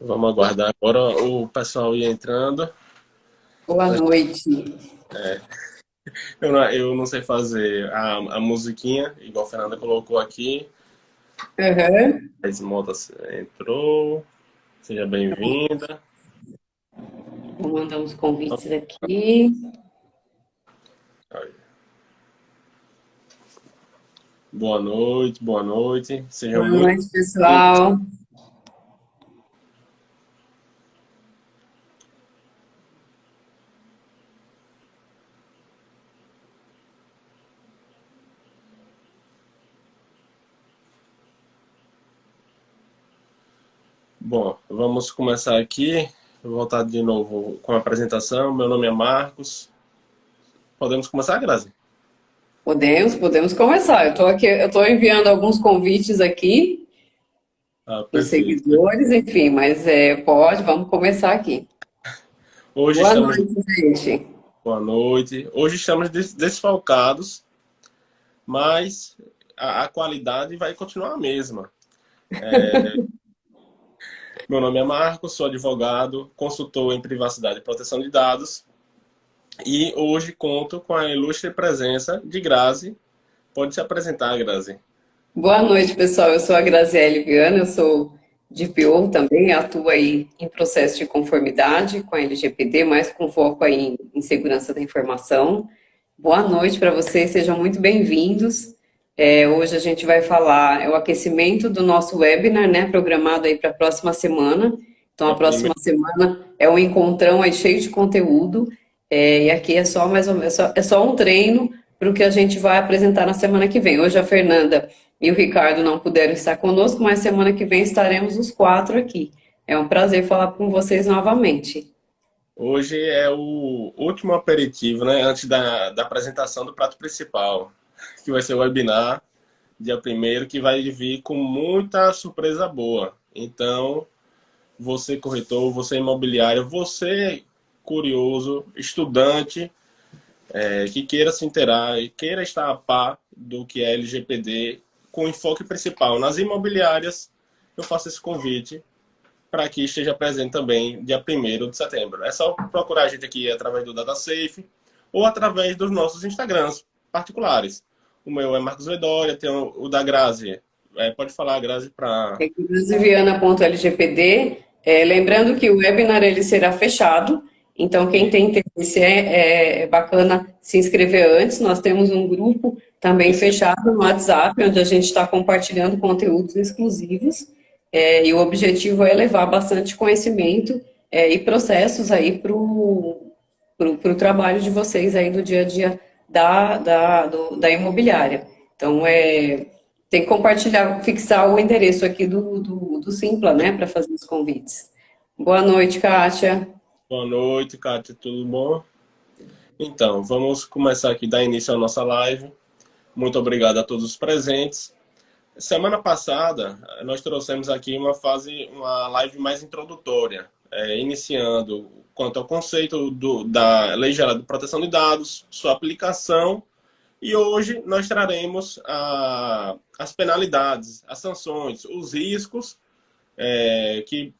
Vamos aguardar agora o pessoal ir entrando. Boa noite. Eu não sei fazer a musiquinha, igual a Fernanda colocou aqui. Aham. A Esmota entrou. Seja bem-vinda. Vou mandar uns convites aqui. Boa noite, boa noite. Sejam Boa muito noite, bem-vindos. pessoal. Bom, vamos começar aqui. Vou voltar de novo com a apresentação. Meu nome é Marcos. Podemos começar, Grazi? Podemos começar. Eu estou aqui, eu estou enviando alguns convites aqui Ah, para os perfeito. seguidores, enfim, mas pode, vamos começar aqui. Hoje Boa estamos. noite, gente. Boa noite. Hoje estamos desfalcados, mas a qualidade vai continuar a mesma. Meu nome é Marcos, sou advogado, consultor em privacidade e proteção de dados e hoje conto com a ilustre presença de Grazi. Pode se apresentar, Grazi. Boa noite, pessoal. Eu sou a Graziele Viana, eu sou DPO também, atuo aí em processo de conformidade com a LGPD, mais com foco aí em segurança da informação. Boa noite para vocês, sejam muito bem-vindos. Hoje a gente vai falar, é o aquecimento do nosso webinar, né, programado aí para a próxima semana. Então, a A próxima primeira, semana é um encontrão aí cheio de conteúdo, e aqui é só mais ou menos, é só um treino para o que a gente vai apresentar na semana que vem. Hoje a Fernanda e o Ricardo não puderam estar conosco, mas semana que vem estaremos os quatro aqui. É um prazer falar com vocês novamente. hoje é o último aperitivo, né, antes da apresentação do prato principal, que vai ser o webinar, dia primeiro, que vai vir com muita surpresa boa. Então, você corretor, você imobiliário, você curioso, estudante, que queira se inteirar e queira estar a par do que é LGPD, com enfoque principal nas imobiliárias, eu faço esse convite para que esteja presente também dia 1º de setembro. É só procurar a gente aqui através do DataSafe ou através dos nossos Instagrams particulares. O meu é Marcos Vedória, tem o da Grazi. Pode falar, Grazi, para... É Viana.lgpd. Lembrando que o webinar ele será fechado, então quem tem interesse é bacana se inscrever antes. Nós temos um grupo também fechado no WhatsApp, onde a gente está compartilhando conteúdos exclusivos, e o objetivo é levar bastante conhecimento e processos aí para o trabalho de vocês aí do dia a dia da imobiliária. Então, tem que compartilhar, fixar o endereço aqui do Simpla, né, para fazer os convites. Boa noite, Kátia. Boa noite, Kátia, tudo bom? Então, vamos começar aqui, dar início à nossa live. Muito obrigado a todos os presentes. Semana passada, nós trouxemos aqui uma live mais introdutória, iniciando quanto ao conceito da Lei Geral de Proteção de Dados, sua aplicação, e hoje nós traremos as penalidades, as sanções, os riscos que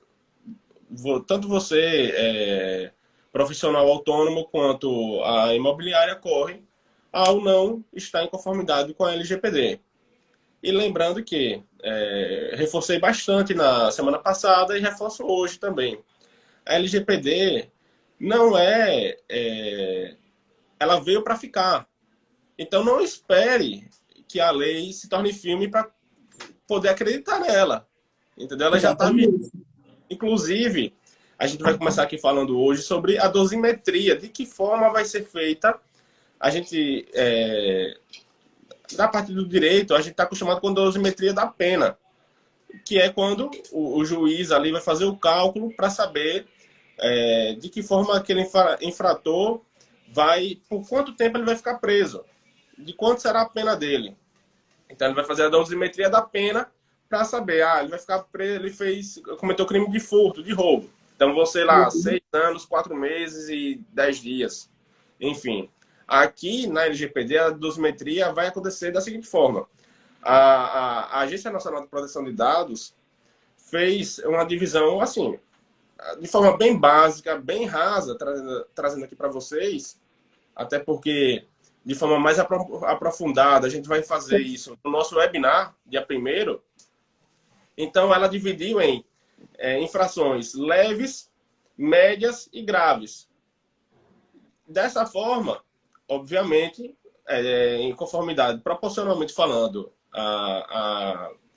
tanto você, profissional autônomo, quanto a imobiliária correm ao não estar em conformidade com a LGPD. E lembrando que reforcei bastante na semana passada e reforço hoje também. A LGPD não ela veio para ficar. Então não espere que a lei se torne filme para poder acreditar nela. Entendeu? Ela já está vindo. Exatamente. Inclusive, a gente vai começar aqui falando hoje sobre a dosimetria, de que forma vai ser feita. A gente, da parte do direito, a gente está acostumado com a dosimetria da pena, que é quando o juiz ali vai fazer o cálculo para saber de que forma aquele infrator vai, por quanto tempo ele vai ficar preso, de quanto será a pena dele. Então ele vai fazer a dosimetria da pena para saber, ele vai ficar preso, cometeu crime de furto, de roubo. Então você lá, 6 anos, 4 meses e 10 dias. Enfim, aqui na LGPD a dosimetria vai acontecer da seguinte forma. A Agência Nacional de Proteção de Dados fez uma divisão assim. de forma bem básica, bem rasa, trazendo aqui para vocês, até porque de forma mais aprofundada a gente vai fazer isso no nosso webinar, dia 1º. Então, ela dividiu em infrações leves, médias e graves. Dessa forma, obviamente, em conformidade, proporcionalmente falando,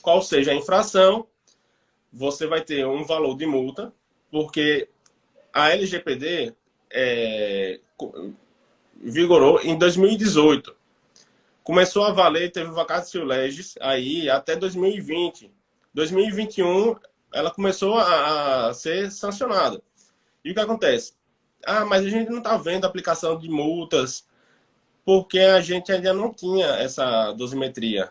qual seja a infração, você vai ter um valor de multa, porque a LGPD vigorou em 2018. Começou a valer, teve vacatio legis aí até 2020. 2021, ela começou a ser sancionada. E o que acontece? Mas a gente não está vendo a aplicação de multas porque a gente ainda não tinha essa dosimetria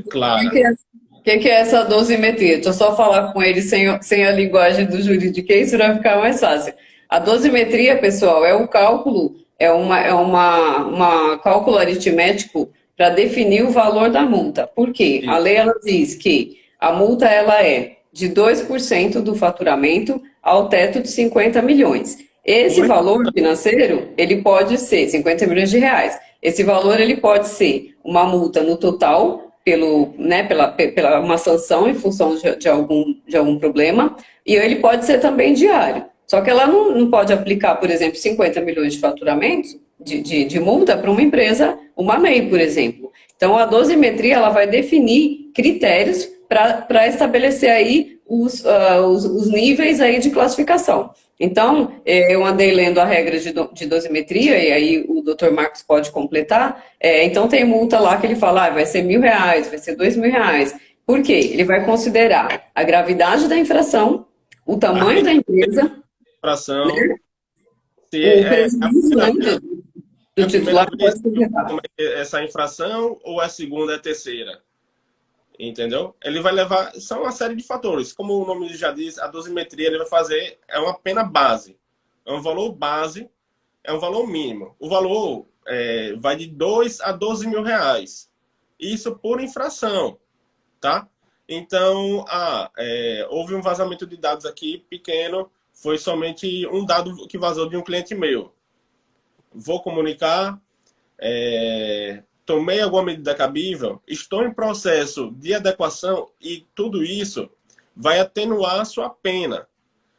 clara. O que é essa dosimetria? Deixa eu só falar com ele sem a linguagem do jurídico, isso vai ficar mais fácil. A dosimetria, pessoal, é o cálculo, uma cálculo aritmético para definir o valor da multa. Por quê? A lei ela diz que a multa ela é de 2% do faturamento ao teto de 50 milhões. Esse valor financeiro, ele pode ser 50 milhões de reais. Esse valor ele pode ser uma multa no total, pela uma sanção em função de algum problema, e ele pode ser também diário. Só que ela não pode aplicar, por exemplo, 50 milhões de faturamento de multa para uma empresa, uma MEI, por exemplo. Então, a dosimetria ela vai definir critérios para estabelecer aí os níveis aí de classificação. Então, eu andei lendo a regra de dosimetria, e aí o Dr. Marcos pode completar. Então, tem multa lá que ele fala, vai ser R$1.000, vai ser R$2.000. Por quê? Ele vai considerar a gravidade da infração, o tamanho da empresa, infração, né? O prejuízo do titular pode ser essa infração ou a segunda é a terceira. Entendeu? Ele vai levar... São uma série de fatores. Como o nome já diz, a dosimetria ele vai fazer... É uma pena base. É um valor base, é um valor mínimo. O valor vai de 2 a 12 mil reais. Isso por infração. Tá? Então, houve um vazamento de dados aqui pequeno. Foi somente um dado que vazou de um cliente meu. Vou comunicar... tomei alguma medida cabível, estou em processo de adequação e tudo isso vai atenuar a sua pena.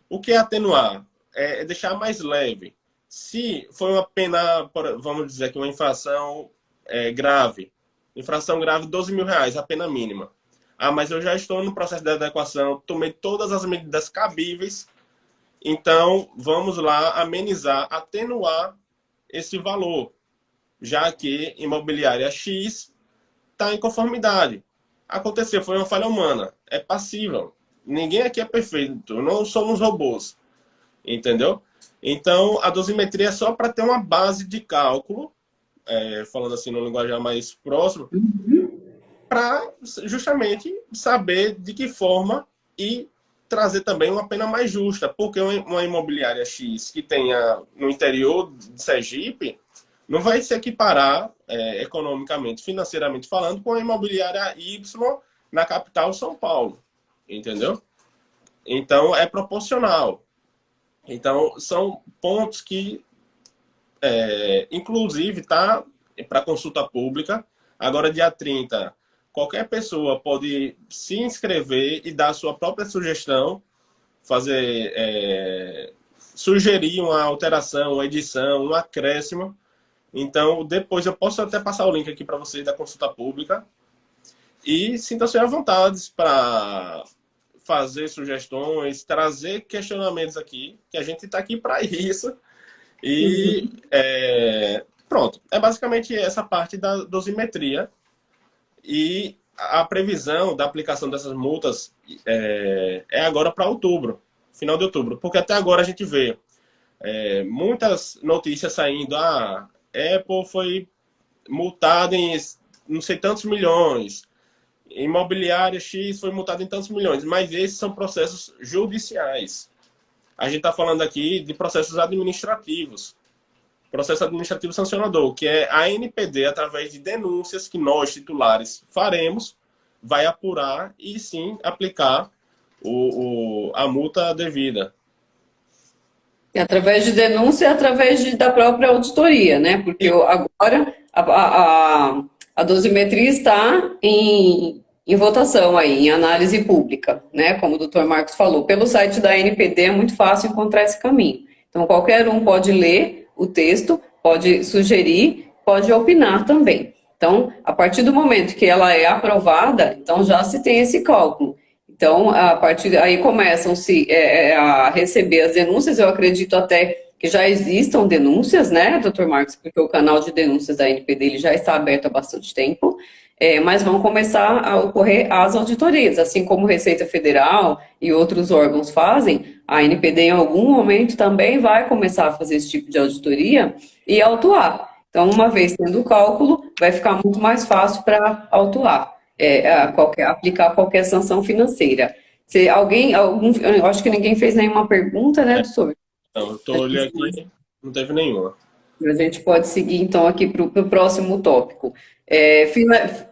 O que é atenuar? É deixar mais leve. Se foi uma pena, vamos dizer que uma infração grave, infração grave, 12 mil reais, a pena mínima. Mas eu já estou no processo de adequação, tomei todas as medidas cabíveis, então vamos lá amenizar, atenuar esse valor, já que imobiliária X está em conformidade. Aconteceu, foi uma falha humana. É passível. Ninguém aqui é perfeito. Não somos robôs. Entendeu? Então, a dosimetria é só para ter uma base de cálculo, falando assim no linguajar mais próximo, para justamente saber de que forma e trazer também uma pena mais justa. Porque uma imobiliária X que tenha no interior de Sergipe não vai se equiparar economicamente, financeiramente falando, com a imobiliária Y na capital São Paulo. Entendeu? Então, é proporcional. Então, são pontos que, inclusive, tá para consulta pública. Agora, dia 30, qualquer pessoa pode se inscrever e dar a sua própria sugestão, sugerir uma alteração, uma edição, um acréscimo. Então, depois eu posso até passar o link aqui para vocês da consulta pública. E sintam-se à vontade para fazer sugestões, trazer questionamentos aqui, que a gente está aqui para isso. E pronto. É basicamente essa parte da dosimetria. E a previsão da aplicação dessas multas é agora para outubro, final de outubro. Porque até agora a gente vê muitas notícias saindo. Apple foi multada em não sei tantos milhões. Imobiliária X foi multada em tantos milhões. Mas esses são processos judiciais. A gente está falando aqui de processos administrativos. Processo administrativo sancionador, que é a ANPD, através de denúncias que nós, titulares, faremos, vai apurar e sim aplicar a multa devida. Através de denúncia e através da própria auditoria, né? Porque agora a dosimetria está em votação aí, em análise pública, né? Como o doutor Marcos falou. Pelo site da NPD é muito fácil encontrar esse caminho. Então, qualquer um pode ler o texto, pode sugerir, pode opinar também. Então, a partir do momento que ela é aprovada, então já se tem esse cálculo. Então, a partir aí começam-se a receber as denúncias. Eu acredito até que já existam denúncias, né, doutor Marcos, porque o canal de denúncias da NPD ele já está aberto há bastante tempo, mas vão começar a ocorrer as auditorias, assim como Receita Federal e outros órgãos fazem, a NPD em algum momento também vai começar a fazer esse tipo de auditoria e autuar. Então, uma vez tendo o cálculo, vai ficar muito mais fácil para autuar aplicar qualquer sanção financeira. Se eu acho que ninguém fez nenhuma pergunta, né, doutor? Então, eu estou olhando aqui, não teve nenhuma. A gente pode seguir, então, aqui para o próximo tópico.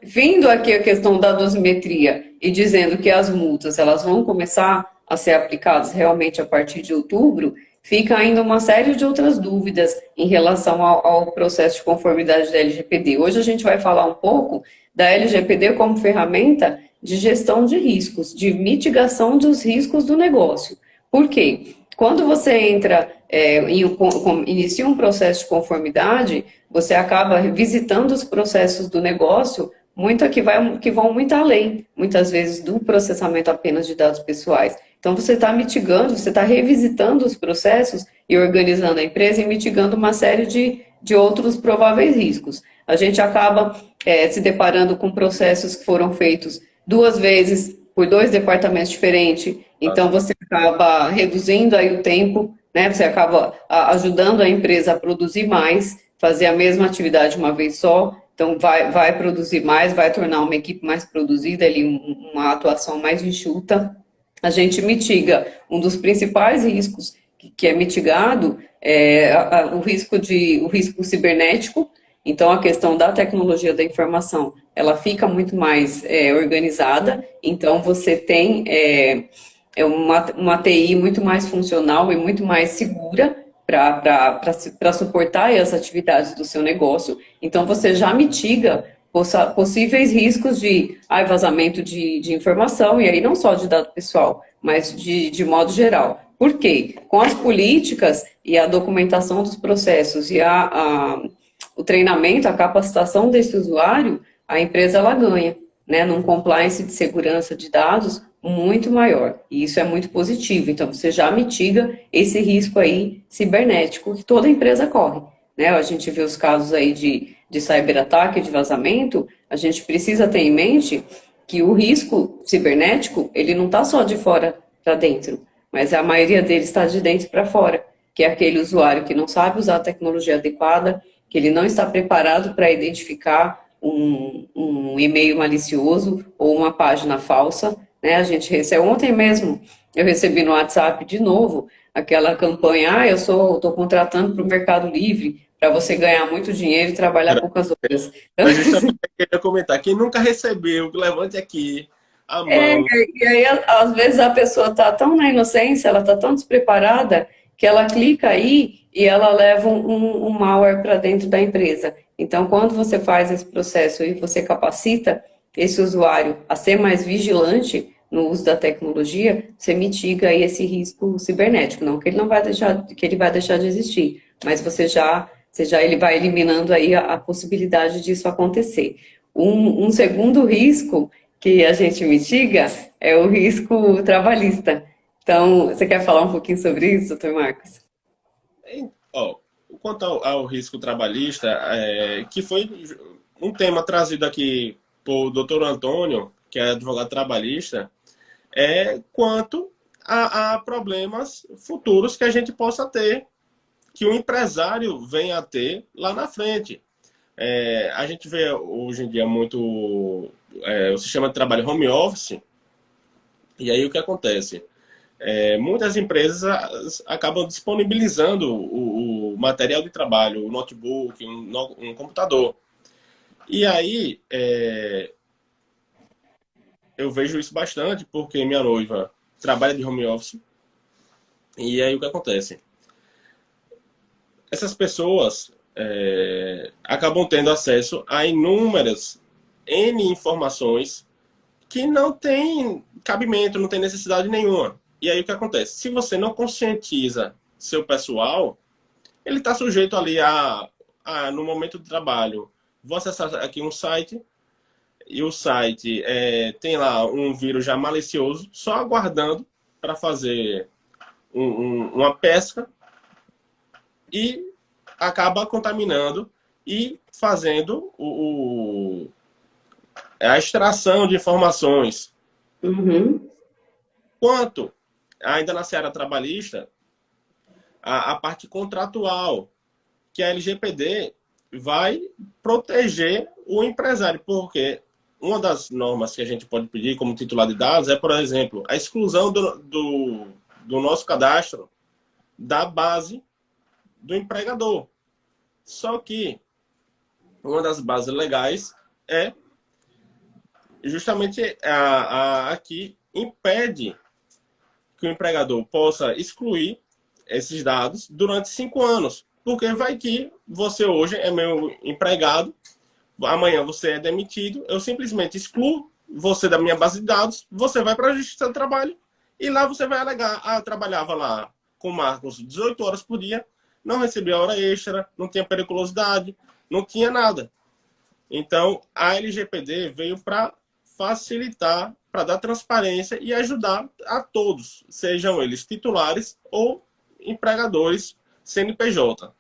Vindo aqui a questão da dosimetria e dizendo que as multas elas vão começar a ser aplicadas realmente a partir de outubro, fica ainda uma série de outras dúvidas em relação ao processo de conformidade da LGPD. Hoje a gente vai falar um pouco da LGPD como ferramenta de gestão de riscos, de mitigação dos riscos do negócio. Por quê? Quando você entra, inicia um processo de conformidade, você acaba visitando os processos do negócio que vão muito além, muitas vezes, do processamento apenas de dados pessoais. Então, você está mitigando, você está revisitando os processos e organizando a empresa e mitigando uma série de outros prováveis riscos. A gente acaba se deparando com processos que foram feitos 2 vezes por 2 departamentos diferentes, então você acaba reduzindo aí o tempo, né? Você acaba ajudando a empresa a produzir mais, fazer a mesma atividade uma vez só, então vai produzir mais, vai tornar uma equipe mais produzida, ali, uma atuação mais enxuta. A gente mitiga um dos principais riscos que é mitigado o risco cibernético. Então, a questão da tecnologia da informação, ela fica muito mais organizada, então você tem uma TI muito mais funcional e muito mais segura para suportar as atividades do seu negócio. Então, você já mitiga possíveis riscos de vazamento de informação, e aí não só de dado pessoal, mas de modo geral. Por quê? Com as políticas e a documentação dos processos e o treinamento, a capacitação desse usuário, a empresa ela ganha, né, num compliance de segurança de dados muito maior. E isso é muito positivo. Então, você já mitiga esse risco aí cibernético que toda empresa corre, né? A gente vê os casos aí de cyberataque, de vazamento, a gente precisa ter em mente que o risco cibernético, ele não está só de fora para dentro, mas a maioria dele está de dentro para fora, que é aquele usuário que não sabe usar a tecnologia adequada, que ele não está preparado para identificar um e-mail malicioso ou uma página falsa, né? A gente recebe, ontem mesmo eu recebi no WhatsApp de novo aquela campanha, eu estou contratando para o Mercado Livre para você ganhar muito dinheiro e trabalhar poucas horas. Então, Mas justamente eu queria comentar, quem nunca recebeu, levante aqui a É, mão. e aí, às vezes, a pessoa está tão na inocência, ela está tão despreparada, que ela clica aí e ela leva um malware para dentro da empresa. Então, quando você faz esse processo e você capacita esse usuário a ser mais vigilante no uso da tecnologia, você mitiga aí esse risco cibernético. Não que ele não vai deixar, que ele vai deixar de existir, mas ele vai eliminando aí a possibilidade disso acontecer. Um segundo risco que a gente mitiga é o risco trabalhista. Então, você quer falar um pouquinho sobre isso, doutor Marcos? Ó, quanto ao risco trabalhista, que foi um tema trazido aqui por doutor Antônio, que é advogado trabalhista, quanto a problemas futuros que a gente possa ter, que o empresário venha a ter lá na frente. A gente vê hoje em dia muito o sistema de trabalho home office, e aí o que acontece? Muitas empresas acabam disponibilizando o material de trabalho, o notebook, um computador. E aí eu vejo isso bastante porque minha noiva trabalha de home office. E aí o que acontece? Essas pessoas acabam tendo acesso a inúmeras N informações que não tem cabimento, não tem necessidade nenhuma. E aí o que acontece? Se você não conscientiza seu pessoal, ele está sujeito ali no momento do trabalho, vou acessar aqui um site, e o site tem lá um vírus já malicioso, só aguardando para fazer uma pesca, e acaba contaminando e fazendo a extração de informações. Uhum. Quanto, ainda na seara trabalhista, a parte contratual, que a LGPD vai proteger o empresário, porque uma das normas que a gente pode pedir como titular de dados é, por exemplo, a exclusão do nosso cadastro da base do empregador. Só que uma das bases legais é justamente a que impede que o empregador possa excluir esses dados durante 5 anos. Porque vai que você hoje é meu empregado, amanhã você é demitido, eu simplesmente excluo você da minha base de dados, você vai para a Justiça do Trabalho e lá você vai alegar: trabalhava lá com o Marcos 18 horas por dia, não recebia hora extra, não tinha periculosidade, não tinha nada. Então, a LGPD veio para facilitar, para dar transparência e ajudar a todos, sejam eles titulares ou empregadores CNPJ.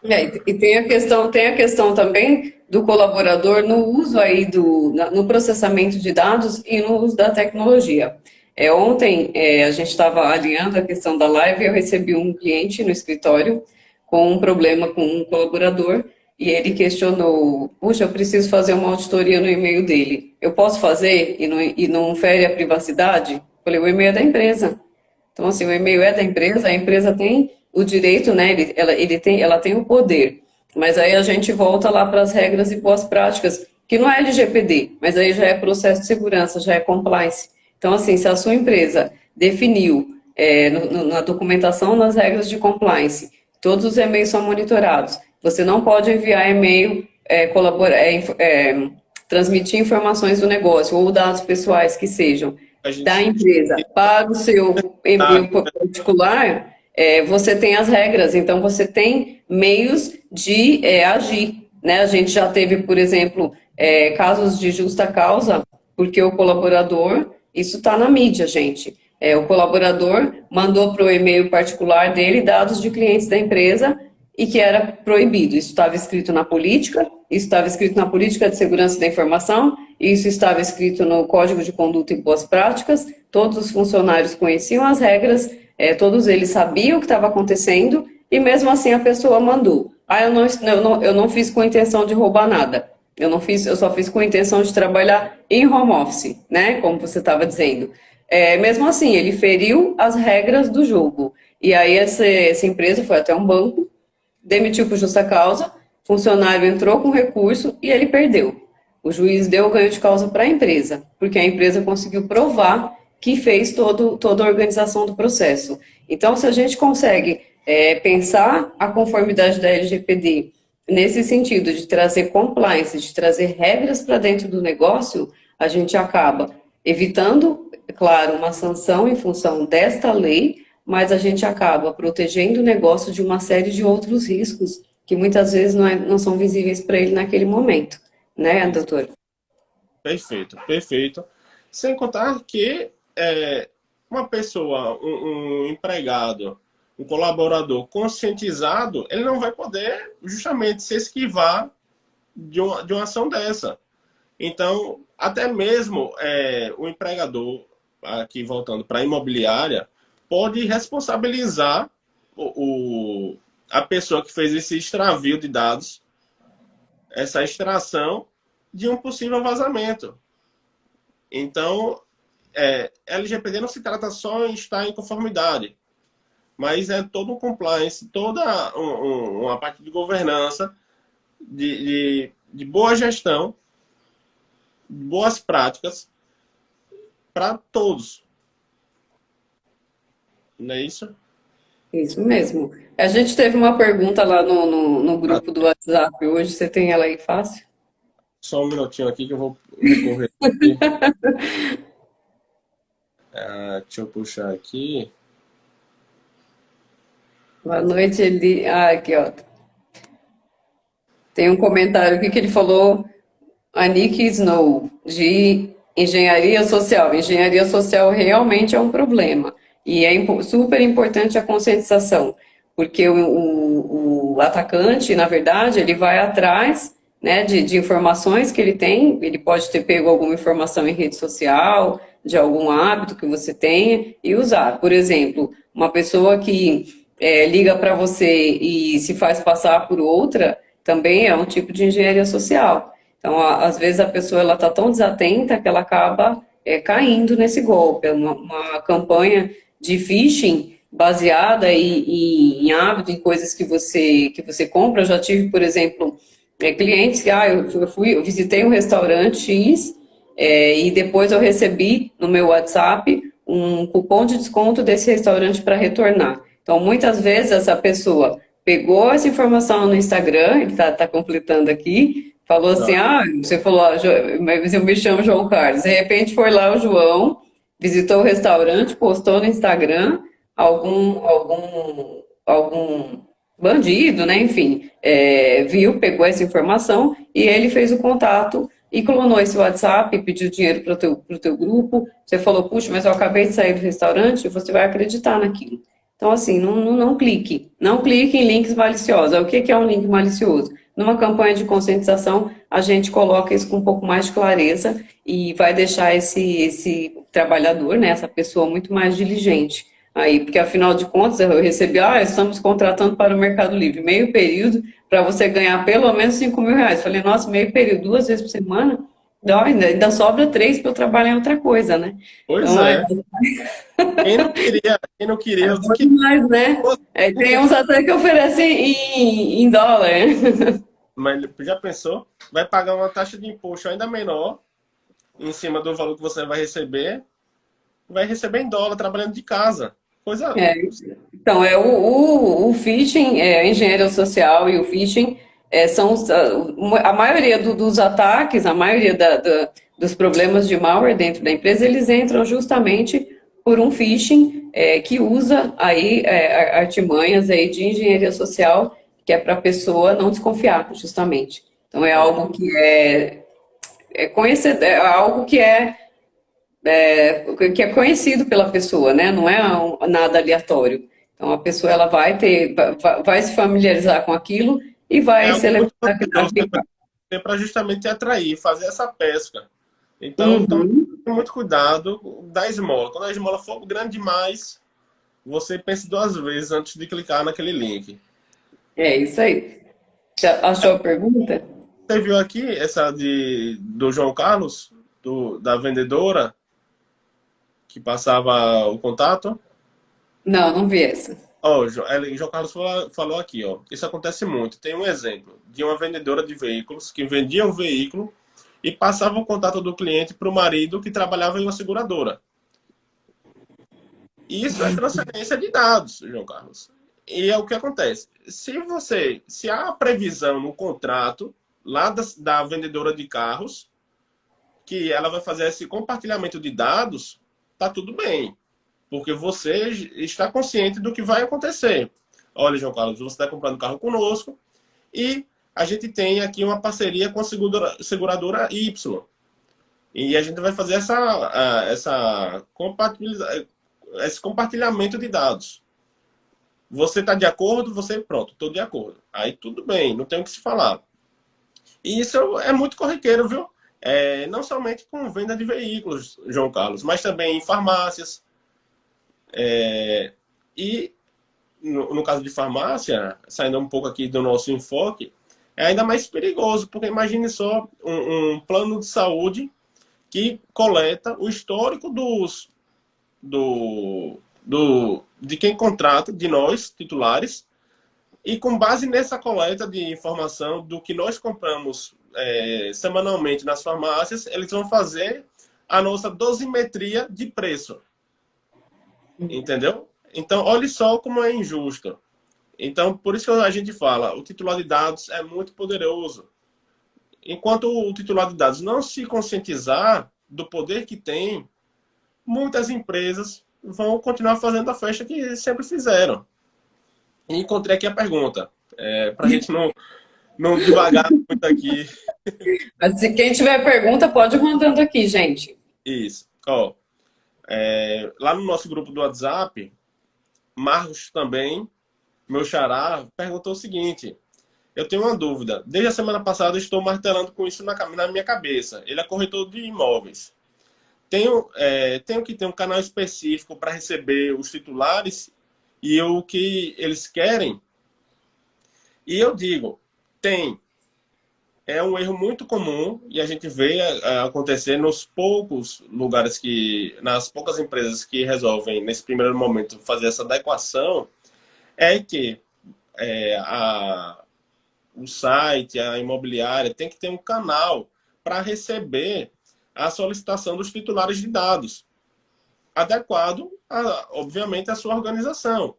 E tem a questão também do colaborador no uso aí no processamento de dados e no uso da tecnologia. Ontem a gente estava alinhando a questão da live e eu recebi um cliente no escritório com um problema com um colaborador e ele questionou: puxa, eu preciso fazer uma auditoria no e-mail dele. Eu posso fazer e não fere a privacidade? Eu falei: o e-mail é da empresa. Então, assim, o e-mail é da empresa, a empresa tem o direito, né? Ela tem o poder. Mas aí a gente volta lá para as regras e boas práticas, que não é LGPD, mas aí já é processo de segurança, já é compliance. Então, assim, se a sua empresa definiu na documentação, nas regras de compliance, todos os e-mails são monitorados, você não pode enviar e-mail, transmitir informações do negócio ou dados pessoais que sejam da empresa para o seu e-mail particular, você tem as regras, então você tem meios de agir, né? A gente já teve, por exemplo, casos de justa causa, porque o colaborador, isso está na mídia, gente. O colaborador mandou para o e-mail particular dele dados de clientes da empresa e que era proibido. Isso estava escrito na política, isso estava escrito na política de segurança da informação, isso estava escrito no Código de Conduta e Boas Práticas, todos os funcionários conheciam as regras, todos eles sabiam o que estava acontecendo, e mesmo assim a pessoa mandou: eu não fiz com a intenção de roubar nada, eu só fiz com a intenção de trabalhar em home office, né, como você estava dizendo. Mesmo assim, ele feriu as regras do jogo, e aí essa empresa foi até um banco, demitiu por justa causa, funcionário entrou com recurso e ele perdeu. O juiz deu o ganho de causa para a empresa, porque a empresa conseguiu provar que fez toda a organização do processo. Então, se a gente consegue pensar a conformidade da LGPD nesse sentido de trazer compliance, de trazer regras para dentro do negócio, a gente acaba evitando, claro, uma sanção em função desta lei, mas a gente acaba protegendo o negócio de uma série de outros riscos que muitas vezes não são visíveis para ele naquele momento, né, doutor? Perfeito, perfeito. Sem contar que uma pessoa, um empregado, um colaborador conscientizado, ele não vai poder justamente se esquivar de uma ação dessa. Então, até mesmo o empregador, aqui voltando para a imobiliária, pode responsabilizar a pessoa que fez esse extravio de dados, essa extração, de um possível vazamento. Então, LGPD não se trata só em estar em conformidade, mas é todo um compliance, toda uma parte de governança, de boa gestão, boas práticas para todos. não é isso? Isso mesmo. A gente teve uma pergunta lá no Ah, grupo do WhatsApp hoje, você tem ela aí fácil? só um minutinho aqui que eu vou recorrer aqui. Deixa eu puxar aqui. Boa noite, ele. Ah, aqui, ó. Tem um comentário aqui que ele falou, a Nick Snow, de engenharia social. Engenharia social realmente é um problema. E é super importante a conscientização, porque o atacante, na verdade, ele vai atrás, né, de informações que ele tem, ele pode ter pego alguma informação em rede social, de algum hábito que você tenha, e usar. Por exemplo, uma pessoa que liga para você e se faz passar por outra, também é um tipo de engenharia social. Então, às vezes a pessoa ela está tão desatenta que ela acaba caindo nesse golpe. É uma campanha de phishing baseada em hábito, em coisas que você compra. Eu já tive, por exemplo, clientes que eu visitei um restaurante X e depois eu recebi no meu WhatsApp um cupom de desconto desse restaurante para retornar. Então, muitas vezes essa pessoa pegou essa informação no Instagram, ele está completando aqui, falou assim, Tá. você falou, mas eu me chamo João Carlos. De repente foi lá o João, visitou o restaurante, postou no Instagram algum bandido, né? Enfim, viu, pegou essa informação e ele fez o contato e clonou esse WhatsApp, pediu dinheiro para o teu grupo. Você falou, puxa, mas eu acabei de sair do restaurante, você vai acreditar naquilo. Então, assim, não clique. Não clique em links maliciosos. O que é um link malicioso? Numa campanha de conscientização, a gente coloca isso com um pouco mais de clareza e vai deixar esse trabalhador, né, essa pessoa muito mais diligente. Aí, porque afinal de contas, eu recebi, estamos contratando para o Mercado Livre, meio período, para você ganhar pelo menos R$ 5.000. Falei, nossa, meio período, 2 vezes por semana? Não, ainda sobra 3 para eu trabalhar em outra coisa, né? Pois Então, é. Quem não queria, eu bom que demais, né? Tem uns até que oferecem em dólar. mas já pensou? Vai pagar uma taxa de imposto ainda menor em cima do valor que você vai receber em dólar trabalhando de casa. Coisa. É, então, o phishing, a engenharia social e o phishing são a maioria dos ataques, a maioria dos problemas de malware dentro da empresa, eles entram justamente por um phishing que usa aí artimanhas aí de engenharia social, que é para a pessoa não desconfiar, justamente. Então, é É, algo que é algo que é conhecido pela pessoa, né? Não é nada aleatório. Então a pessoa ela vai se familiarizar com aquilo e é vai algo muito selecionar poderoso aquilo. para justamente atrair, fazer essa pesca. Então, tome Uhum. muito cuidado da esmola. Quando a esmola for grande demais, você pense duas vezes antes de clicar naquele link. É isso aí. Já achou a pergunta? Você viu aqui essa do João Carlos, da vendedora, que passava o contato? Não, não vi essa. Ó, João Carlos falou aqui, ó. Isso acontece muito. Tem um exemplo de uma vendedora de veículos que vendia um veículo e passava o contato do cliente para o marido que trabalhava em uma seguradora. Isso é transferência de dados, João Carlos. E é o que acontece. Se há a previsão no contrato lá da vendedora de carros que ela vai fazer esse compartilhamento de dados, tá tudo bem, porque você está consciente do que vai acontecer. Olha, João Carlos, você está comprando carro conosco e a gente tem aqui uma parceria com a seguradora Y. E a gente vai fazer esse compartilhamento de dados. Você está de acordo? Você, pronto, estou de acordo. Aí tudo bem, não tem o que se falar. E isso é muito corriqueiro, viu? Não somente com venda de veículos, João Carlos, mas também em farmácias. E no caso de farmácia, saindo um pouco aqui do nosso enfoque, é ainda mais perigoso, porque imagine só um plano de saúde que coleta o histórico de quem contrata, de nós, titulares, e com base nessa coleta de informação do que nós compramos semanalmente nas farmácias, eles vão fazer a nossa dosimetria de preço. Entendeu? Então, olhe só como é injusto. Então, por isso que a gente fala, o titular de dados é muito poderoso. Enquanto o titular de dados não se conscientizar do poder que tem, muitas empresas vão continuar fazendo a festa que sempre fizeram. E encontrei aqui a pergunta, para a gente não devagar muito aqui. Mas se quem tiver pergunta, pode ir mandando aqui, gente. Isso. Ó, lá no nosso grupo do WhatsApp, Marcos também, meu xará, perguntou o seguinte: eu tenho uma dúvida. Desde a semana passada eu estou martelando com isso na minha cabeça. Ele é corretor de imóveis. Tenho que ter um canal específico para receber os titulares e o que eles querem. E eu digo, tem. É um erro muito comum e a gente vê acontecer nos poucos lugares nas poucas empresas que resolvem, nesse primeiro momento, fazer essa adequação, é que o site, a imobiliária, tem que ter um canal para receber a solicitação dos titulares de dados, adequado, obviamente, à sua organização.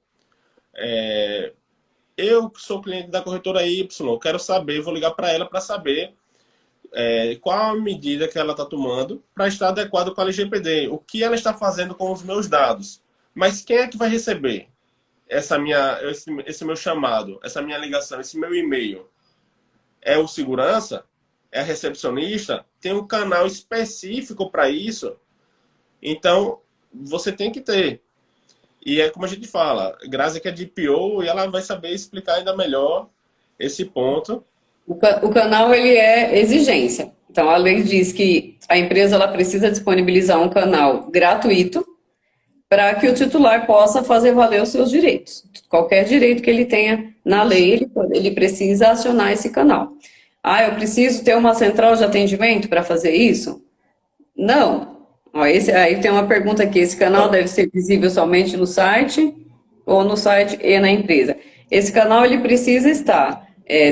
Eu sou cliente da corretora Y, quero saber, vou ligar para ela para saber qual a medida que ela está tomando para estar adequado com a LGPD, o que ela está fazendo com os meus dados. Mas quem é que vai receber esse meu chamado, essa minha ligação, esse meu e-mail? É o segurança? É a recepcionista? Tem um canal específico para isso? Então, você tem que ter. E é como a gente fala, Grazi que é DPO e ela vai saber explicar ainda melhor esse ponto. O canal, ele é exigência. Então, a lei diz que a empresa ela precisa disponibilizar um canal gratuito para que o titular possa fazer valer os seus direitos. Qualquer direito que ele tenha na lei, ele precisa acionar esse canal. Ah, eu preciso ter uma central de atendimento para fazer isso? Não. Ó, aí tem uma pergunta aqui, esse canal deve ser visível somente no site ou no site e na empresa? Esse canal ele precisa estar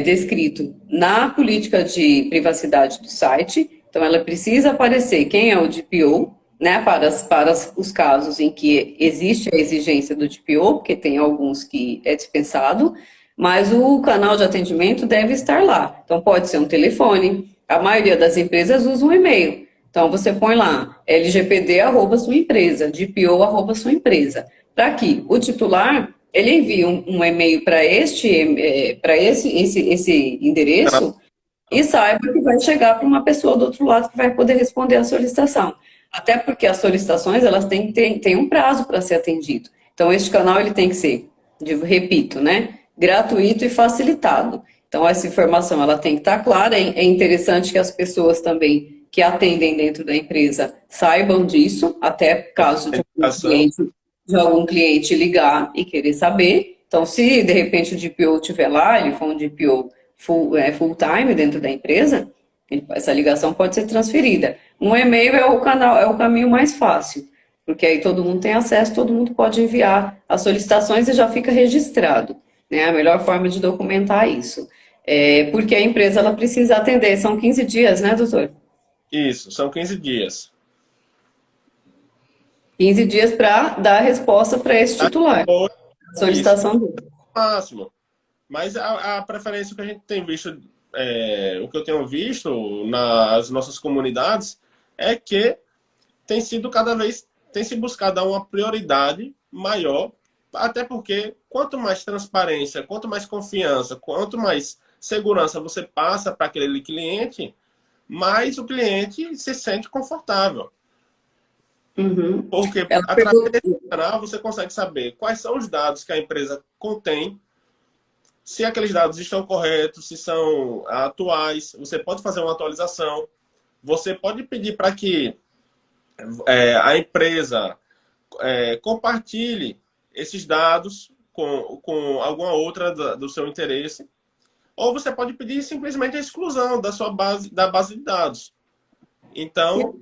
descrito na política de privacidade do site, então ela precisa aparecer quem é o DPO, né, para os casos em que existe a exigência do DPO, porque tem alguns que é dispensado, mas o canal de atendimento deve estar lá. Então, pode ser um telefone, a maioria das empresas usa um e-mail. Então, você põe lá, LGPD, @sua empresa, DPO, @sua empresa, para que o titular, ele envie um e-mail para esse endereço e saiba que vai chegar para uma pessoa do outro lado que vai poder responder a solicitação. Até porque as solicitações, elas têm um prazo para ser atendido. Então, este canal, ele tem que ser, repito, né, gratuito e facilitado. Então, essa informação, ela tem que estar clara. É interessante que as pessoas também que atendem dentro da empresa saibam disso, até caso de algum cliente ligar e querer saber. Então, se de repente o DPO estiver lá, ele for um DPO full time dentro da empresa, essa ligação pode ser transferida. Um e-mail é o caminho mais fácil, porque aí todo mundo tem acesso, todo mundo pode enviar as solicitações e já fica registrado, né? A melhor forma de documentar isso. Porque a empresa ela precisa atender, são 15 dias, né, doutor? Isso, são 15 dias. 15 dias para dar a resposta para esse titular. A solicitação dele. Máximo. Mas a preferência que a gente tem visto, o que eu tenho visto nas nossas comunidades, é que tem se buscado dar uma prioridade maior, até porque quanto mais transparência, quanto mais confiança, quanto mais segurança você passa para aquele cliente, mais o cliente se sente confortável. Uhum. Porque através desse canal você consegue saber quais são os dados que a empresa contém, se aqueles dados estão corretos, se são atuais. Você pode fazer uma atualização. Você pode pedir para que a empresa compartilhe esses dados com alguma outra do seu interesse. Ou você pode pedir simplesmente a exclusão da base de dados. Então,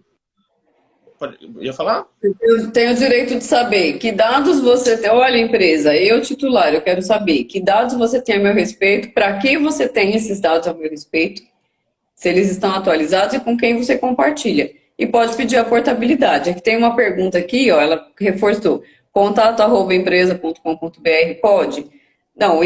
ia falar? Eu tenho o direito de saber que dados você tem. Olha, empresa, eu titular, eu quero saber que dados você tem a meu respeito, para que você tem esses dados a meu respeito, se eles estão atualizados e com quem você compartilha. E pode pedir a portabilidade. Aqui tem uma pergunta aqui, ó, ela reforçou. contato@empresa.com.br pode? Não,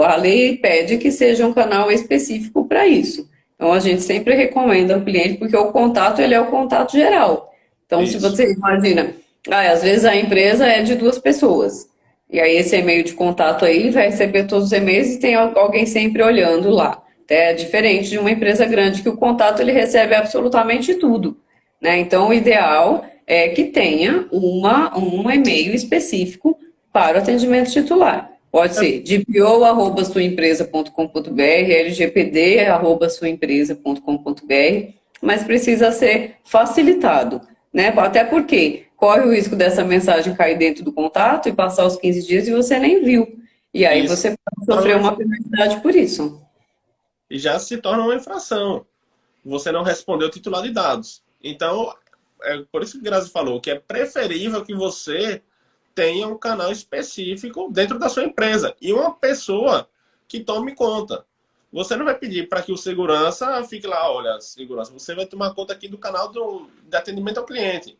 a lei pede que seja um canal específico para isso. Então, a gente sempre recomenda ao cliente, porque o contato, ele é o contato geral. Então, se Isso. você imagina, às vezes a empresa é de 2 pessoas, e aí esse e-mail de contato aí vai receber todos os e-mails e tem alguém sempre olhando lá. É diferente de uma empresa grande que o contato ele recebe absolutamente tudo, né? Então, o ideal é que tenha um e-mail específico para o atendimento titular. Pode ser dpo@suaempresa.com.br, lgpd@suaempresa.com.br, mas precisa ser facilitado, né? Até porque corre o risco dessa mensagem cair dentro do contato e passar os 15 dias e você nem viu. E aí Isso. você pode sofrer uma penalidade por isso. E já se torna uma infração. Você não respondeu o titular de dados. Então, é por isso que o Grazi falou que é preferível que você tenha um canal específico dentro da sua empresa e uma pessoa que tome conta. Você não vai pedir para que o segurança fique lá, olha, segurança, você vai tomar conta aqui do canal de atendimento ao cliente.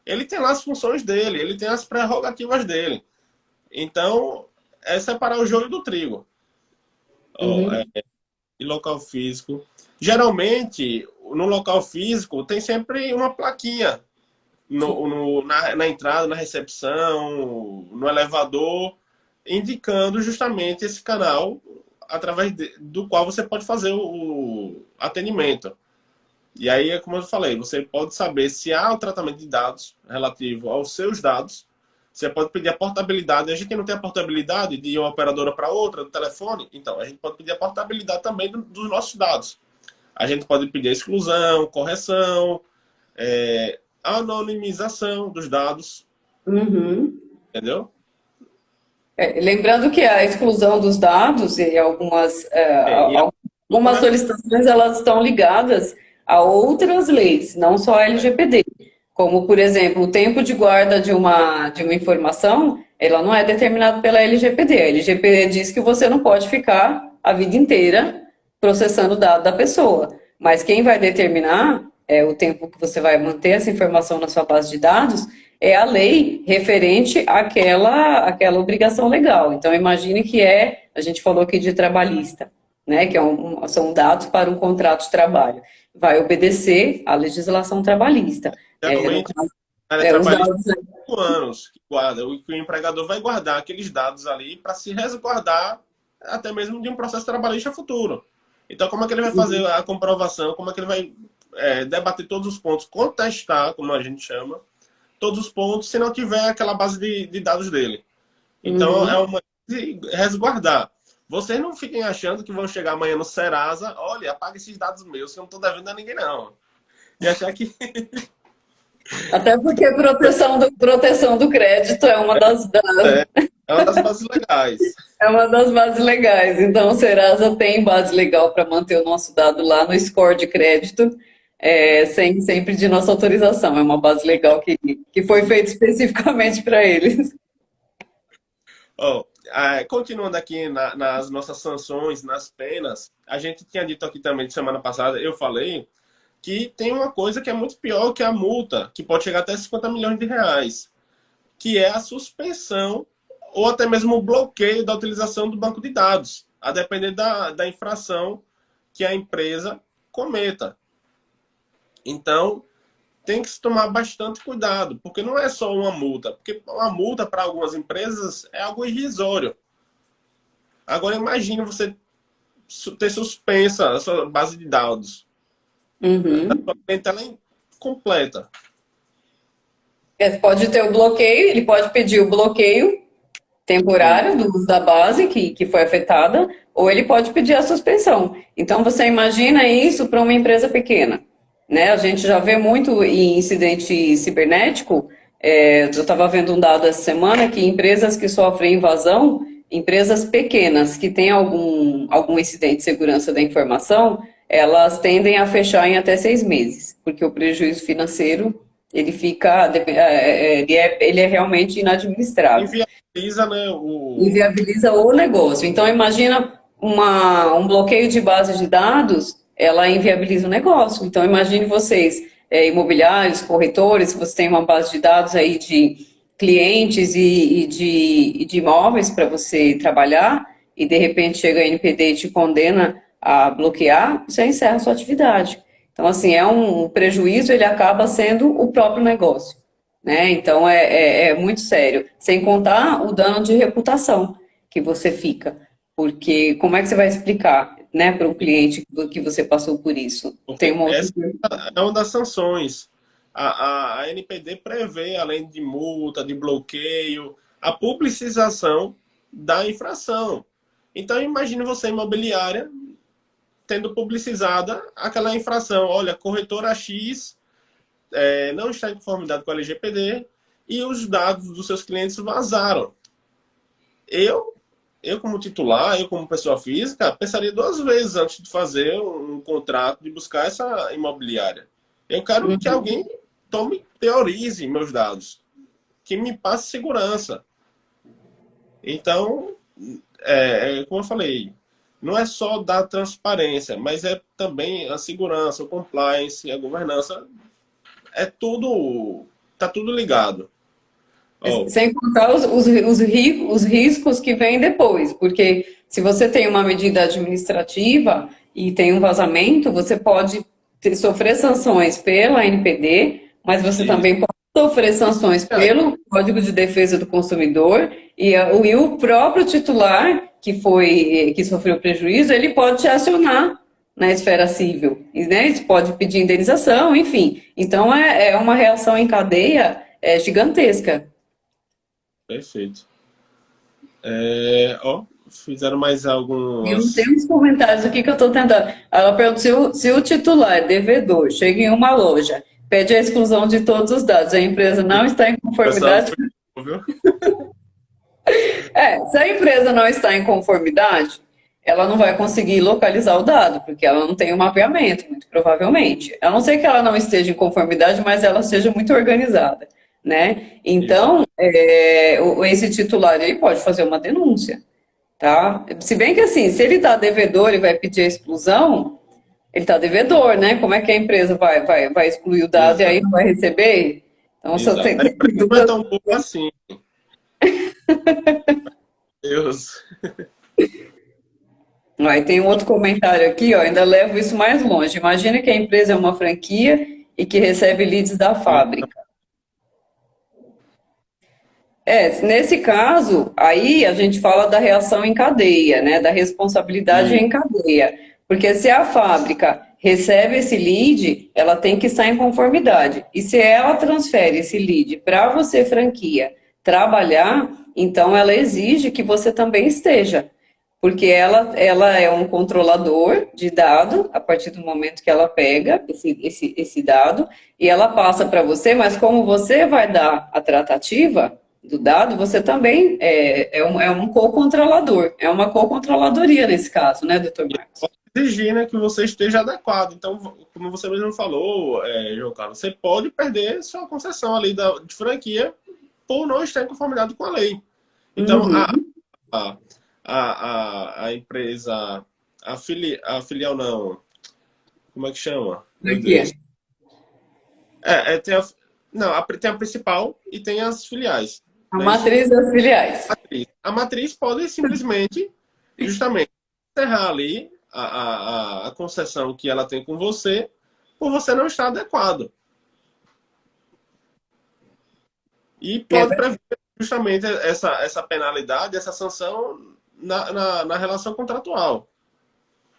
Ele tem lá as funções dele, ele tem as prerrogativas dele. Então, é separar o joio do trigo. Uhum. E local físico. Geralmente, no local físico, tem sempre uma plaquinha na entrada, na recepção, no elevador, indicando justamente esse canal através do qual você pode fazer o atendimento. E aí, como eu falei, você pode saber se há o tratamento de dados relativo aos seus dados. Você pode pedir a portabilidade. A gente não tem a portabilidade de uma operadora para outra, do telefone. Então, a gente pode pedir a portabilidade também dos nossos dados. A gente pode pedir a exclusão, correção, anonimização dos dados. Uhum. Entendeu? Lembrando que a exclusão dos dados e E algumas solicitações elas estão ligadas a outras leis, não só a LGPD. Como, por exemplo, o tempo de guarda de uma informação, ela não é determinado pela LGPD. A LGPD diz que você não pode ficar a vida inteira processando o dado da pessoa. Mas quem vai determinar o tempo que você vai manter essa informação na sua base de dados é a lei referente àquela obrigação legal. Então, imagine que a gente falou aqui de trabalhista, né, que são dados para um contrato de trabalho. Vai obedecer à legislação trabalhista. geralmente, ela Os trabalha dados 5 anos que guarda. O empregador vai guardar aqueles dados ali para se resguardar até mesmo de um processo trabalhista futuro. Então, como é que ele vai fazer a comprovação? Como é que ele vai debater todos os pontos? Contestar, como a gente chama, todos os pontos, se não tiver aquela base de dados dele. Então, é uma de resguardar. Vocês não fiquem achando que vão chegar amanhã no Serasa, olha, apaga esses dados meus, que eu não estou devendo a ninguém, não. E achar que... Até porque proteção do crédito é uma É uma das bases legais. é uma das bases legais. Então, o Serasa tem base legal para manter o nosso dado lá no score de crédito, sem sempre de nossa autorização. É uma base legal que foi feita especificamente para eles. Oh, continuando aqui nas nossas sanções, nas penas, a gente tinha dito aqui também, de semana passada, eu falei que tem uma coisa que é muito pior que a multa, que pode chegar até 50 milhões de reais, que é a suspensão ou até mesmo o bloqueio da utilização do banco de dados, a depender da infração que a empresa cometa. Então, tem que se tomar bastante cuidado, porque não é só uma multa, porque uma multa para algumas empresas é algo irrisório. Agora, imagine você ter suspensa a sua base de dados. A sua clientela é completa. Pode ter o bloqueio, ele pode pedir o bloqueio temporário do uso da base que foi afetada, ou ele pode pedir a suspensão. Então, você imagina isso para uma empresa pequena, né? A gente já vê muito em incidente cibernético. Eu estava vendo um dado essa semana que empresas que sofrem invasão, empresas pequenas que têm algum incidente de segurança da informação, elas tendem a fechar em até 6 meses, porque o prejuízo financeiro ele é realmente inadministrável. Inviabiliza, né, Inviabiliza o negócio. Então, imagina um bloqueio de base de dados, ela inviabiliza o negócio. Então, imagine vocês, imobiliários, corretores, se você tem uma base de dados aí de clientes e de imóveis para você trabalhar, e de repente chega a NPD e te condena a bloquear, você encerra a sua atividade. Então, assim, é um prejuízo, ele acaba sendo o próprio negócio, né? Então, é muito sério. Sem contar o dano de reputação que você fica. Porque como é que você vai explicar, né, para o cliente que você passou por isso? Tem Porque uma outra... essa é uma das sanções. A NPD prevê, além de multa, de bloqueio, a publicização da infração. Então, imagine você, imobiliária, tendo publicizada aquela infração. Olha, corretora X não está em conformidade com a LGPD e os dados dos seus clientes vazaram. Eu, eu como titular, eu como pessoa física, pensaria duas vezes antes de fazer um contrato, de buscar essa imobiliária. Eu quero que alguém teorize meus dados, que me passe segurança. Então, como eu falei, não é só dar transparência, mas é também a segurança, o compliance, a governança. Tá tudo ligado. Oh, Sem contar os riscos que vêm depois, porque se você tem uma medida administrativa e tem um vazamento, você pode sofrer sanções pela NPD, mas você isso. também pode sofrer sanções pelo Código de Defesa do Consumidor e o próprio titular que sofreu prejuízo, ele pode te acionar na esfera civil, né? Ele pode pedir indenização, enfim. Então é uma reação em cadeia gigantesca. Perfeito. Fizeram mais Tem algumas. uns comentários aqui que eu estou tentando. Ela pergunta se o titular, devedor, chega em uma loja, pede a exclusão de todos os dados, a empresa não está em Pessoal, conformidade. viu? Se a empresa não está em conformidade, ela não vai conseguir localizar o dado, porque ela não tem o mapeamento, muito provavelmente. A não ser que ela não esteja em conformidade, mas ela seja muito organizada, né? Então, esse titular, ele pode fazer uma denúncia, tá? Se bem que assim, se ele está devedor e vai pedir a exclusão, ele está devedor, né? Como é que a empresa vai excluir o dado e aí não vai receber? Então, só Exato. tem A empresa não é tão boa assim. Deus. Aí tem um outro comentário aqui, ó, ainda levo isso mais longe. Imagina que a empresa é uma franquia e que recebe leads da fábrica. Nesse caso, aí a gente fala da reação em cadeia, né, da responsabilidade em cadeia. Porque se a fábrica recebe esse lead, ela tem que estar em conformidade. E se ela transfere esse lead para você, franquia, trabalhar, então ela exige que você também esteja. Porque ela é um controlador de dado, a partir do momento que ela pega esse dado, e ela passa para você, mas como você vai dar a tratativa do dado, você também é um co-controlador, é uma co-controladoria nesse caso, né, doutor Marcos? Exigir, né, que você esteja adequado. Então, como você mesmo falou, João Carlos, você pode perder sua concessão ali de franquia por não estar em conformidade com a lei. Então, a empresa, a filial não, como é que chama? Meu Deus. Tem a principal e tem as filiais. A matriz das filiais. A matriz pode simplesmente, justamente, encerrar ali a concessão que ela tem com você, por você não estar adequado. E pode prever justamente essa penalidade, essa sanção na relação contratual.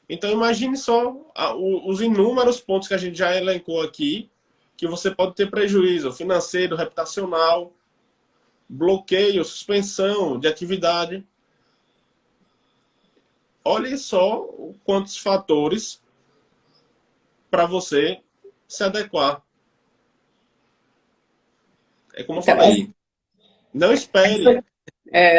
Então, imagine só os inúmeros pontos que a gente já elencou aqui, que você pode ter prejuízo financeiro, reputacional, bloqueio, suspensão de atividade. Olhe só quantos fatores para você se adequar. É como eu falei, não espere.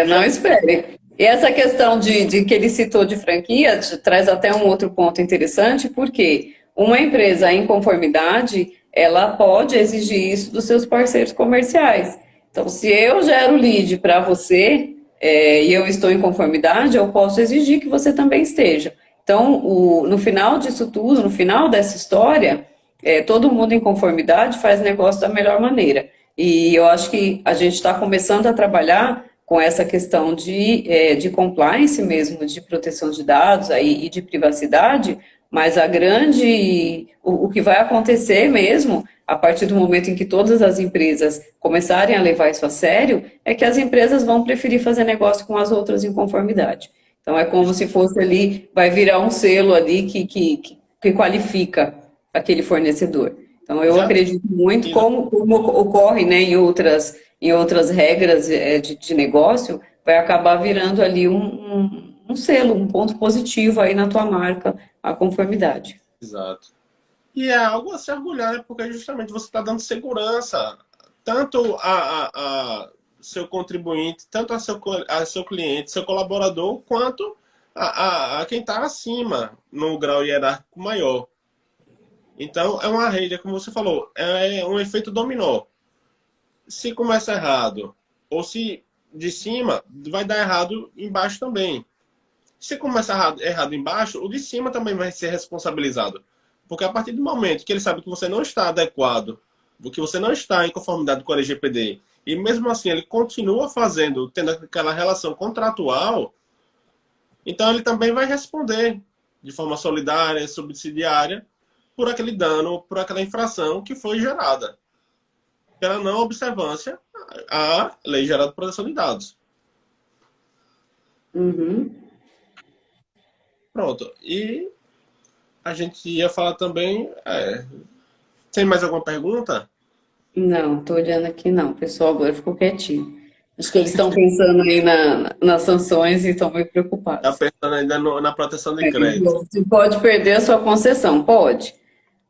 Não espere. E essa questão de que ele citou de franquia traz até um outro ponto interessante, porque uma empresa em conformidade, ela pode exigir isso dos seus parceiros comerciais. Então, se eu gero lead para você e eu estou em conformidade, eu posso exigir que você também esteja. Então, no final disso tudo, no final dessa história, todo mundo em conformidade faz negócio da melhor maneira. E eu acho que a gente está começando a trabalhar com essa questão de compliance mesmo, de proteção de dados aí, e de privacidade, mas o que vai acontecer mesmo, a partir do momento em que todas as empresas começarem a levar isso a sério, é que as empresas vão preferir fazer negócio com as outras em conformidade. Então é como se fosse ali, vai virar um selo ali que qualifica aquele fornecedor. Então eu Já acredito muito pesquisa. como ocorre, né, em outras regras de negócio, vai acabar virando ali um selo, um ponto positivo aí na tua marca, a conformidade. Exato. E é algo a se orgulhar, né? Porque justamente você está dando segurança tanto a seu contribuinte, tanto a seu cliente, seu colaborador, quanto a quem está acima, no grau hierárquico maior. Então, é uma rede, como você falou, é um efeito dominó. Se começa errado, ou se de cima, vai dar errado embaixo também. Se começa errado embaixo, o de cima também vai ser responsabilizado. Porque a partir do momento que ele sabe que você não está adequado, que você não está em conformidade com a LGPD, e mesmo assim ele continua fazendo, tendo aquela relação contratual, então ele também vai responder de forma solidária, subsidiária, por aquele dano, por aquela infração que foi gerada, pela não observância à Lei Geral de Proteção de Dados. Uhum. Pronto. E a gente ia falar também. Tem mais alguma pergunta? Não, estou olhando aqui não, o pessoal agora ficou quietinho. Acho que eles estão pensando aí nas sanções e estão meio Está preocupados. pensando ainda na proteção de crédito. Você pode perder a sua concessão, pode.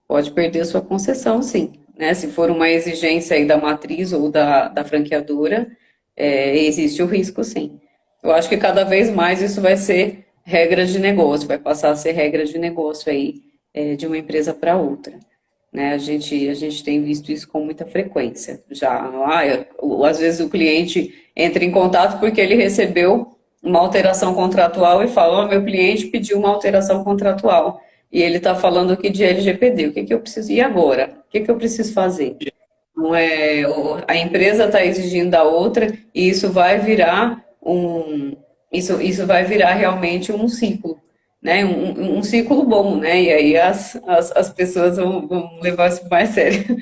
Pode perder a sua concessão, sim. Né? Se for uma exigência aí da matriz ou da franqueadora, existe o risco, sim. Eu acho que cada vez mais isso vai ser regra de negócio, vai passar a ser regra de negócio aí, de uma empresa para outra. Né? A gente tem visto isso com muita frequência. Já, às vezes o cliente entra em contato porque ele recebeu uma alteração contratual e fala, meu cliente pediu uma alteração contratual. E ele está falando aqui de LGPD. O que que eu preciso? E agora? O que que eu preciso fazer? Não é, a empresa está exigindo da outra e isso vai virar realmente um ciclo, né? Um ciclo bom, né? E aí as pessoas vão levar isso mais sério.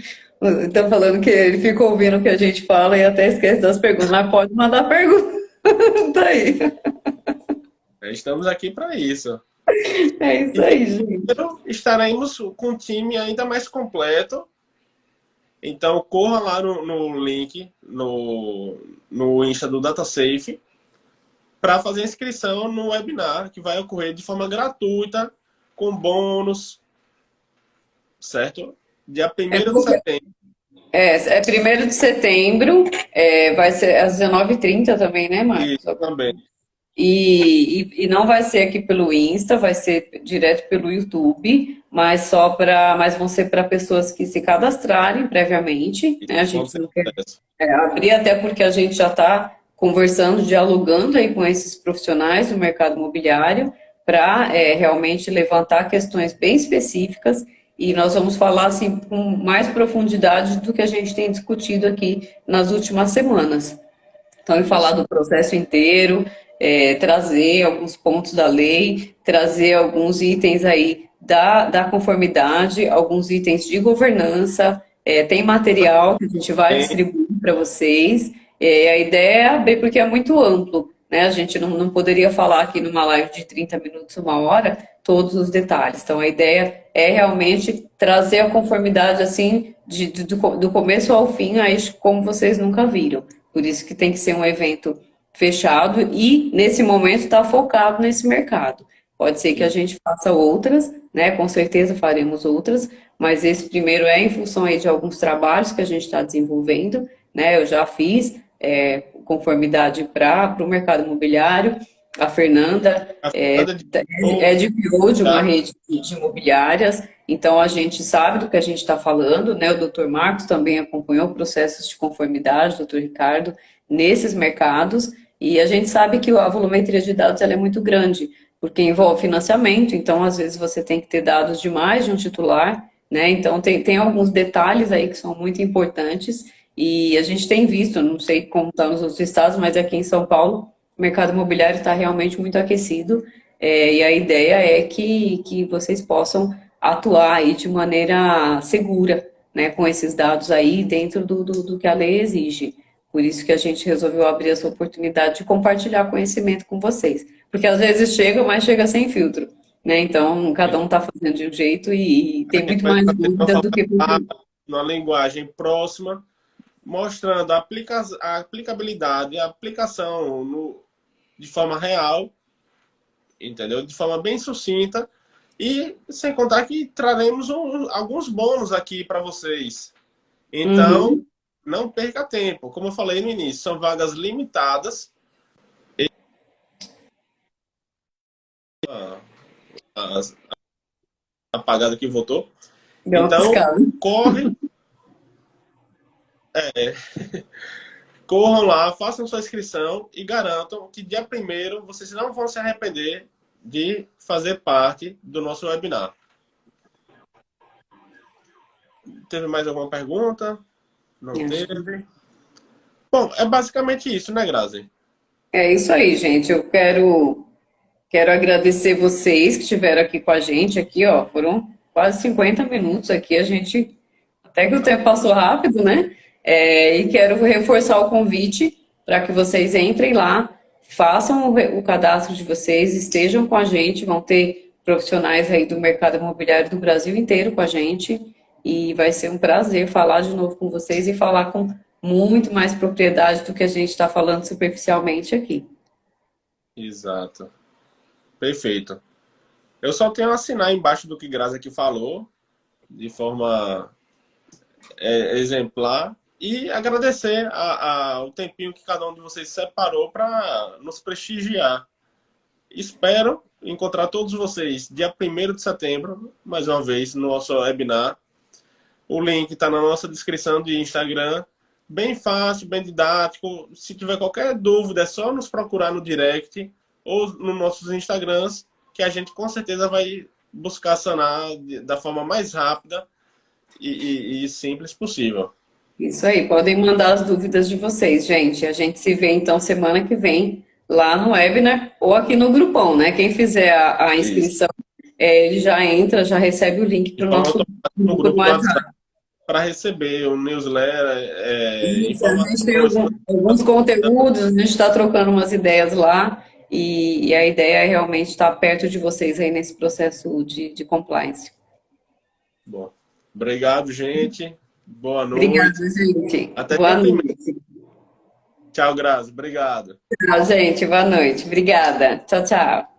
Estão falando que ele fica ouvindo o que a gente fala e até esquece das perguntas, mas pode mandar pergunta. Tá aí. Estamos aqui para isso. É E isso em aí, gente. fevereiro estaremos com um time ainda mais completo. Então, corra lá no link, no Insta do DataSafe, para fazer a inscrição no webinar, que vai ocorrer de forma gratuita, com bônus, certo? Dia É, 1º de setembro. é 1º de setembro, vai ser às 19h30 também, né, E Marcos? também. E não vai ser aqui pelo Insta, vai ser direto pelo YouTube, mas vão ser para pessoas que se cadastrarem previamente, né? A Vão gente ter não quer acesso. abrir, até porque a gente já está conversando, dialogando aí com esses profissionais do mercado imobiliário para realmente levantar questões bem específicas e nós vamos falar assim com mais profundidade do que a gente tem discutido aqui nas últimas semanas. Então, em falar Isso. do processo inteiro, trazer alguns pontos da lei, trazer alguns itens aí da conformidade, alguns itens de governança, tem material que a gente vai distribuir para vocês. A ideia é abrir, porque é muito amplo, né? A gente não poderia falar aqui numa live de 30 minutos, uma hora, todos os detalhes. Então, a ideia é realmente trazer a conformidade assim, do começo ao fim, aí, como vocês nunca viram. Por isso que tem que ser um evento fechado e, nesse momento, está focado nesse mercado. Pode ser que a gente faça outras, né? Com certeza faremos outras, mas esse primeiro é em função aí de alguns trabalhos que a gente está desenvolvendo, né? Eu já fiz conformidade para o mercado imobiliário. A Fernanda A Fernanda é de PO de uma tá? rede de imobiliárias, então a gente sabe do que a gente está falando, né? O doutor Marcos também acompanhou processos de conformidade, doutor Ricardo, nesses mercados, e a gente sabe que a volumetria de dados ela é muito grande, porque envolve financiamento, então às vezes você tem que ter dados de mais de um titular, né? Então tem alguns detalhes aí que são muito importantes, E a gente tem visto, não sei como está nos outros estados, mas aqui em São Paulo, o mercado imobiliário está realmente muito aquecido. E a ideia é que vocês possam atuar aí de maneira segura, né, com esses dados aí dentro do que a lei exige. Por isso que a gente resolveu abrir essa oportunidade de compartilhar conhecimento com vocês. Porque às vezes chega, mas chega sem filtro, né? Então, cada um está fazendo de um jeito e A tem gente muito vai mais fazer de uma dúvida do forma que clara, numa linguagem próxima, mostrando a aplicabilidade, a aplicação de forma real, entendeu? De forma bem sucinta. E sem contar que traremos alguns bônus aqui para vocês. Então, Uhum. não perca tempo. Como eu falei no início, são vagas limitadas. A apagada que votou. Deu uma Então, piscada. corre, corram lá, façam sua inscrição e garantam que dia primeiro vocês não vão se arrepender de fazer parte do nosso webinar. Teve mais alguma pergunta? Não teve? Bom, é basicamente isso, né, Grazi? É isso aí, gente. Eu quero agradecer vocês que estiveram aqui com a gente aqui, ó. Foram quase 50 minutos aqui, a gente até que o tempo passou rápido, né? E quero reforçar o convite para que vocês entrem lá, façam o cadastro de vocês, estejam com a gente, vão ter profissionais aí do mercado imobiliário do Brasil inteiro com a gente e vai ser um prazer falar de novo com vocês e falar com muito mais propriedade do que a gente está falando superficialmente aqui. Exato. Perfeito. Eu só tenho a assinar embaixo do que Grazi aqui falou, de forma exemplar, e agradecer o tempinho que cada um de vocês separou para nos prestigiar. Espero encontrar todos vocês dia 1º de setembro, mais uma vez, no nosso webinar. O link está na nossa descrição de Instagram. Bem fácil, bem didático. Se tiver qualquer dúvida, é só nos procurar no direct ou nos nossos Instagrams, que a gente com certeza vai buscar sanar da forma mais rápida e simples possível. Isso aí, podem mandar as dúvidas de vocês, gente. A gente se vê então semana que vem lá no webinar ou aqui no grupão, né? Quem fizer a Isso. inscrição, ele já entra, já recebe o link De para o forma nosso automática no grupo no grupo do WhatsApp WhatsApp. para receber o newsletter, Isso, a gente tem informações. alguns conteúdos, a gente está trocando umas ideias lá e a ideia é realmente estar perto de vocês aí nesse processo de compliance. Bom, obrigado, gente. Boa Obrigada, noite. gente. Até Boa dia 1º. noite. Tchau, Grazi. Obrigado. Tchau, gente. Boa noite. Obrigada. Tchau, tchau.